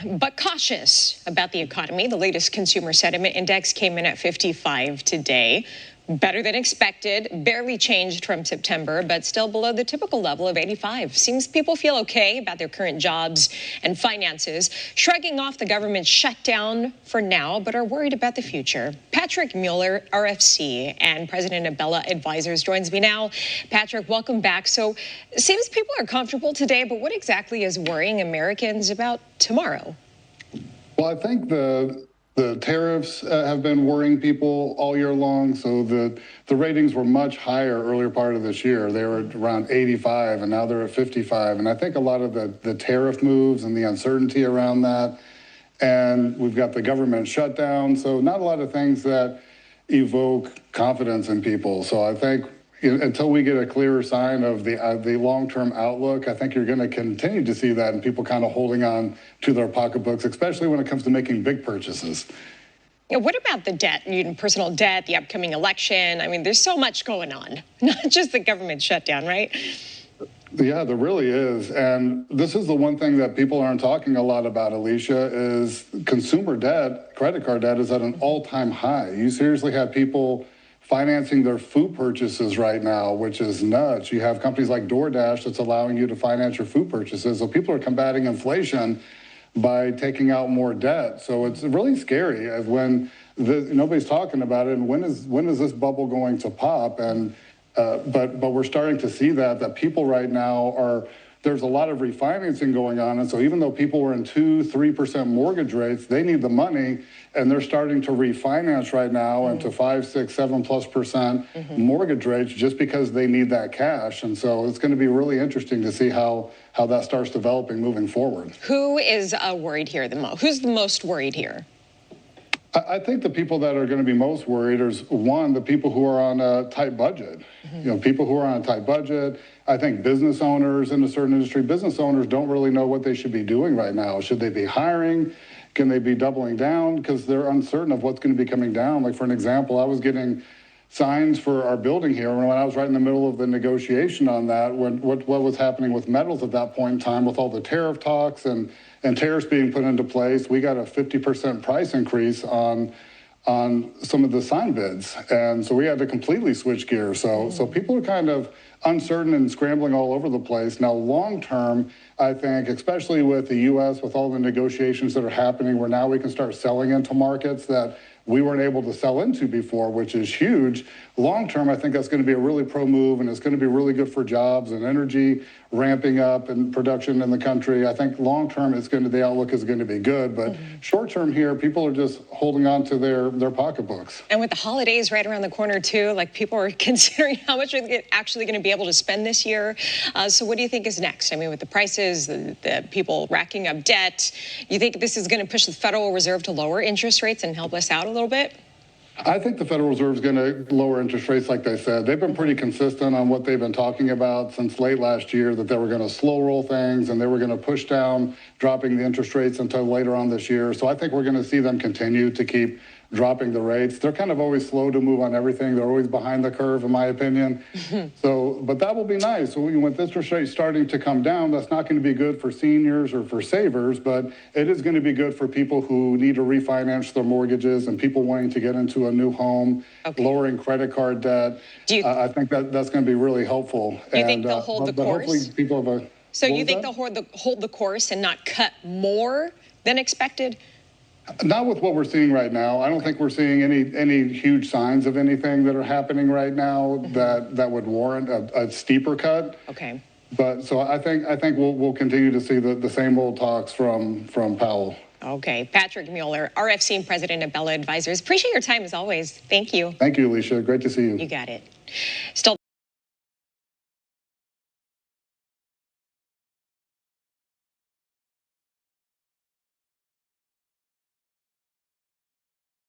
but cautious about the economy. The latest consumer sentiment index came in at 55 today. Better than expected, barely changed from September, but still below the typical level of 85. Seems people feel okay about their current jobs and finances, shrugging off the government shutdown for now, but are worried about the future. Patrick Mueller, RFC and president of Bella Advisors, joins me now. Patrick, welcome back. So it seems people are comfortable today, but what exactly is worrying Americans about tomorrow? Well, I think the tariffs have been worrying people all year long. So the ratings were much higher earlier part of this year. They were around 85, and now they're at 55. And I think a lot of the tariff moves and the uncertainty around that, and we've got the government shutdown. So not a lot of things that evoke confidence in people. So I think until we get a clearer sign of the long-term outlook, I think you're going to continue to see that and people kind of holding on to their pocketbooks, especially when it comes to making big purchases. What about the debt, personal debt, the upcoming election? I mean, there's so much going on, not just the government shutdown, right? Yeah, there really is. And this is the one thing that people aren't talking a lot about, Alicia, is consumer debt, credit card debt is at an all-time high. You seriously have people financing their food purchases right now, which is nuts. You have companies like DoorDash that's allowing you to finance your food purchases. So people are combating inflation by taking out more debt. So it's really scary when nobody's talking about it. And when is this bubble going to pop? And but we're starting to see that people right now there's a lot of refinancing going on. And so even though people were in 2-3% mortgage rates, they need the money, and they're starting to refinance right now into 5, 6, 7+% mortgage rates just because they need that cash. And so it's going to be really interesting to see how that starts developing moving forward. Who is worried here the most? Who's the most worried here? I think the people that are going to be most worried is, one, the people who are on a tight budget. People who are on a tight budget. I think business owners in a certain industry, business owners don't really know what they should be doing right now. Should they be hiring? Can they be doubling down? Because they're uncertain of what's going to be coming down. Like, for an example, I was getting signs for our building here when I was right in the middle of the negotiation on that, what was happening with metals at that point in time with all the tariff talks and tariffs being put into place. We got a 50% price increase on some of the sign bids. And so we had to completely switch gears. So people are kind of uncertain and scrambling all over the place. Now, long term, I think, especially with the U.S., with all the negotiations that are happening, where now we can start selling into markets that we weren't able to sell into before, which is huge. Long term, I think that's going to be a really pro move, and it's going to be really good for jobs and energy ramping up and production in the country. I think long term, the outlook is going to be good, but short term here, people are just holding on to their pocketbooks. And with the holidays right around the corner too, like, people are considering how much are they actually going to be able to spend this year. So what do you think is next? I mean, with the prices, the people racking up debt, you think this is going to push the Federal Reserve to lower interest rates and help us out a little bit? I think the Federal Reserve is going to lower interest rates, like they said. They've been pretty consistent on what they've been talking about since late last year, that they were going to slow roll things and they were going to push down dropping the interest rates until later on this year. So I think we're going to see them continue to keep dropping the rates. They're kind of always slow to move on everything. They're always behind the curve, in my opinion. But that will be nice. So with interest rates starting to come down, that's not going to be good for seniors or for savers, but it is going to be good for people who need to refinance their mortgages and people wanting to get into a new home, lowering credit card debt. I think that's going to be really helpful. Do you think they'll hold the course? Hopefully people have So you think they'll hold the course and not cut more than expected? Not with what we're seeing right now. I don't think we're seeing any huge signs of anything that are happening right now that would warrant a steeper cut. Okay. But so I think we'll continue to see the same old talks from Powell. Okay. Patrick Mueller, RFC and president of Bella Advisors. Appreciate your time as always. Thank you. Thank you, Alicia. Great to see you. You got it. Still